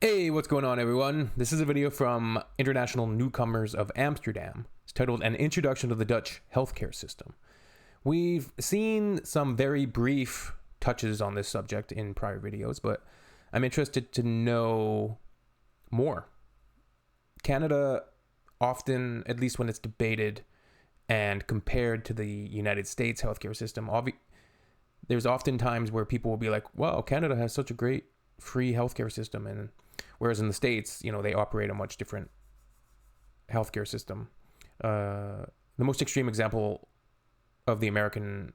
Hey, what's going on, everyone? This is a video from International Newcomers of Amsterdam. It's titled An Introduction to the Dutch Healthcare System. We've seen some very brief touches on this subject in prior videos, but I'm interested to know more. Canada often, at least when it's debated and compared to the United States healthcare system, there's often times where people will be like, wow, Canada has such a great free healthcare system, and whereas in the States, they operate a much different healthcare system. The most extreme example of the American,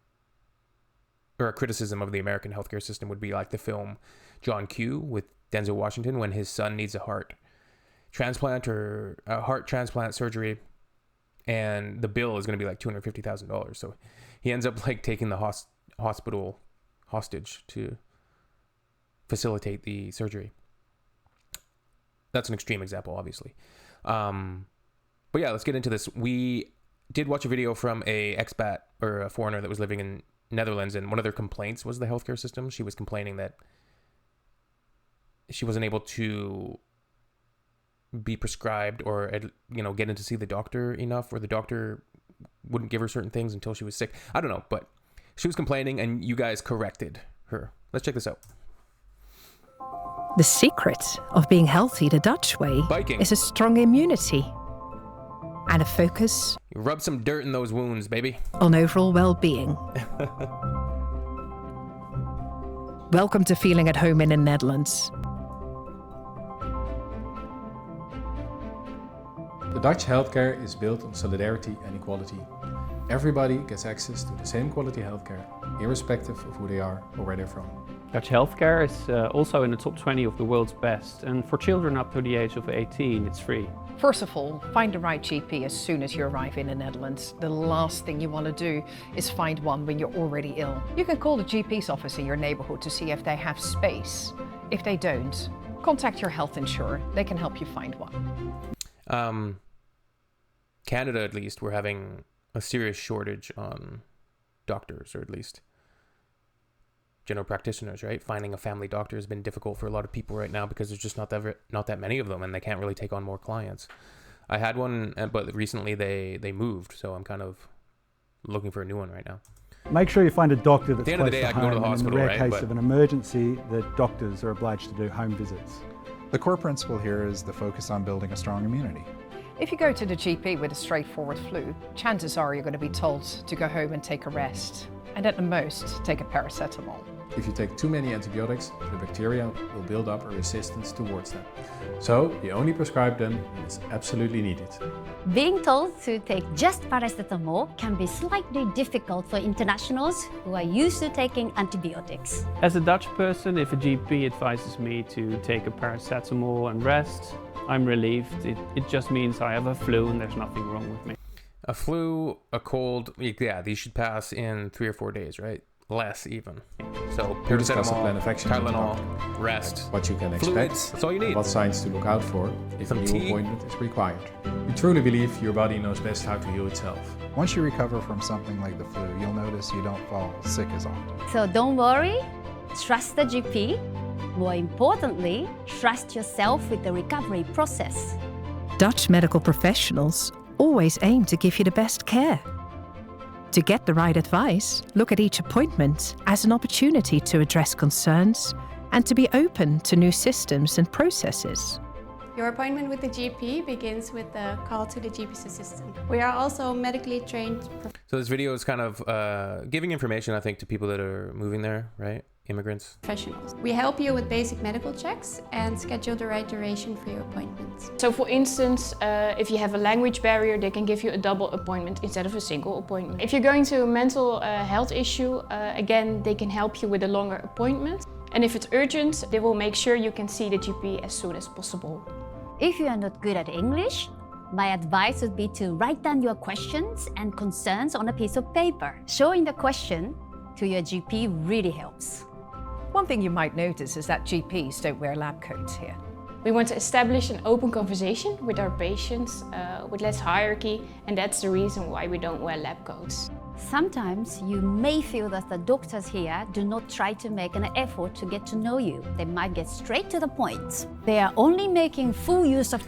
or a criticism of the American healthcare system, would be like the film John Q with Denzel Washington, when his son needs a heart transplant or a heart transplant surgery, and the bill is going to be like $250,000. So he ends up like taking the hospital hostage to facilitate the surgery. That's an extreme example, obviously. But yeah, let's get into this. We did watch a video from a expat or a foreigner that was living in Netherlands, and one of their complaints was the healthcare system. She was complaining that she wasn't able to be prescribed or get in to see the doctor enough, or the doctor wouldn't give her certain things until she was sick. I don't know, but she was complaining, and you guys corrected her. Let's check this out. The secret of being healthy the Dutch way Biking. is a strong immunity and a focus You rub some dirt in those wounds, baby. on overall well-being. Welcome to feeling at home in the Netherlands. The Dutch healthcare is built on solidarity and equality. Everybody gets access to the same quality healthcare, irrespective of who they are or where they're from. Dutch healthcare is also in the top 20 of the world's best, and for children up to the age of 18, it's free. First of all, find the right GP as soon as you arrive in the Netherlands. The last thing you want to do is find one when you're already ill. You can call the GP's office in your neighborhood to see if they have space. If they don't, contact your health insurer. They can help you find one. Canada, at least, we're having a serious shortage on doctors, or at least general practitioners, right? Finding a family doctor has been difficult for a lot of people right now because there's just not that many of them, and they can't really take on more clients. I had one, but recently they moved, so I'm kind of looking for a new one right now. Make sure you find a doctor that's At the end of the close day, I can go to the home, and hospital, in the right? rare case But of an emergency, the doctors are obliged to do home visits. The core principle here is the focus on building a strong immunity. If you go to the GP with a straightforward flu, chances are you're going to be told to go home and take a rest, and at the most, take a paracetamol. If you take too many antibiotics, the bacteria will build up a resistance towards them. So you only prescribe them when it's absolutely needed. Being told to take just paracetamol can be slightly difficult for internationals who are used to taking antibiotics. As a Dutch person, if a GP advises me to take a paracetamol and rest, I'm relieved. It just means I have a flu and there's nothing wrong with me. a flu, a cold, yeah, these should pass in 3 or 4 days, right? Less even. So Here discuss a plan paracetamol, of action with the Tylenol, doctor. rest, What you can fluids. expect, That's all you need. what signs to look out for if Some a new tea. appointment is required. We truly believe your body knows best how to heal itself. Once you recover from something like the flu, you'll notice you don't fall sick as often. So don't worry, trust the GP. More importantly, trust yourself with the recovery process. Dutch medical professionals always aim to give you the best care. To get the right advice, look at each appointment as an opportunity to address concerns and to be open to new systems and processes. Your appointment with the GP begins with the call to the GP's assistant. We are also medically trained So this video is kind of giving information, I think, to people that are moving there, right? Immigrants. professionals. We help you with basic medical checks and schedule the right duration for your appointments. So for instance, if you have a language barrier, they can give you a double appointment instead of a single appointment. If you're going to a mental health issue, again, they can help you with a longer appointment. And if it's urgent, they will make sure you can see the GP as soon as possible. If you are not good at English, my advice would be to write down your questions and concerns on a piece of paper. Showing the question to your GP really helps. One thing you might notice is that GPs don't wear lab coats here. We want to establish an open conversation with our patients with less hierarchy, and that's the reason why we don't wear lab coats. Sometimes you may feel that the doctors here do not try to make an effort to get to know you. They might get straight to the point. They are only making full use of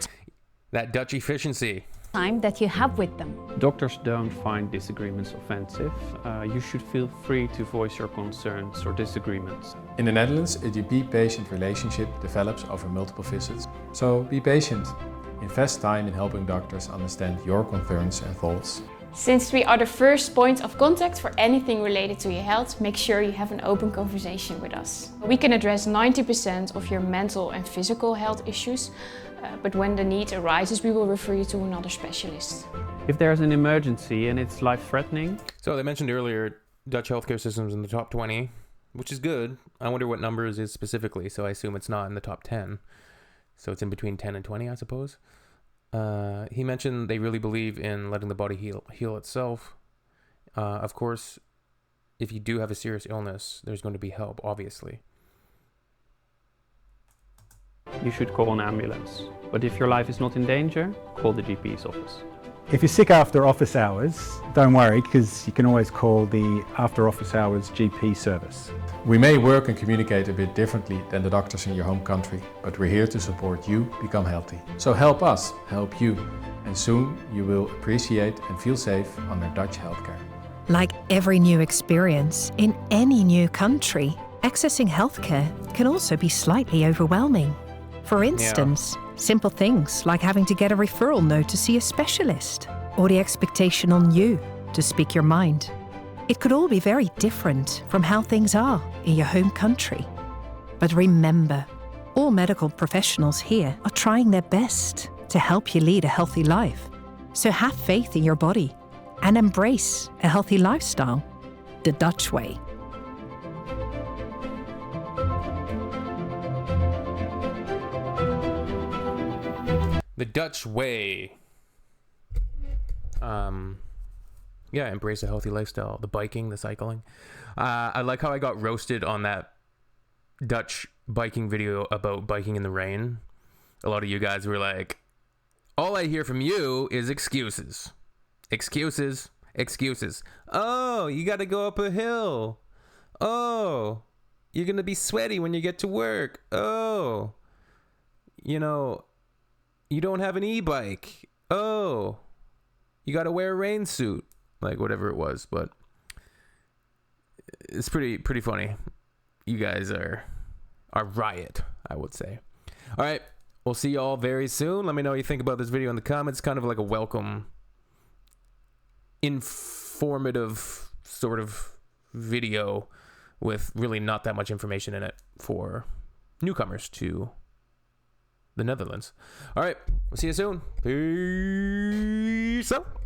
That Dutch efficiency. time that you have with them. Doctors don't find disagreements offensive. You should feel free to voice your concerns or disagreements. In the Netherlands, a GP-patient relationship develops over multiple visits. So be patient. Invest time in helping doctors understand your concerns and thoughts. Since we are the first point of contact for anything related to your health, make sure you have an open conversation with us. We can address 90% of your mental and physical health issues, but when the need arises, we will refer you to another specialist. If there's an emergency and it's life-threatening, So they mentioned earlier Dutch healthcare systems in the top 20, which is good. I wonder what numbers is specifically, so I assume it's not in the top 10. So it's in between 10 and 20, I suppose. He mentioned they really believe in letting the body heal itself. Of course, if you do have a serious illness, there's going to be help, obviously. you should call an ambulance. But if your life is not in danger, call the GP's office. If you're sick after office hours, don't worry, because you can always call the after office hours GP service. We may work and communicate a bit differently than the doctors in your home country, but we're here to support you become healthy. So help us help you, and soon you will appreciate and feel safe under Dutch healthcare. Like every new experience in any new country, accessing healthcare can also be slightly overwhelming. For instance, simple things like having to get a referral note to see a specialist, or the expectation on you to speak your mind. It could all be very different from how things are in your home country. But remember, all medical professionals here are trying their best to help you lead a healthy life. So have faith in your body and embrace a healthy lifestyle, the Dutch way. The Dutch way. Yeah, embrace a healthy lifestyle. The biking, the cycling. I like how I got roasted on that Dutch biking video about biking in the rain. A lot of you guys were like, all I hear from you is excuses. Excuses. Excuses. Oh, you gotta go up a hill. Oh, you're gonna be sweaty when you get to work. Oh, you know, you don't have an e-bike. Oh, you gotta wear a rain suit. Like whatever it was, but it's pretty funny. You guys are riot, I would say. All right, we'll see y'all very soon. Let me know what you think about this video in the comments. Kind of like a welcome, informative sort of video with really not that much information in it for newcomers to the Netherlands. All right, we'll see you soon. Peace out.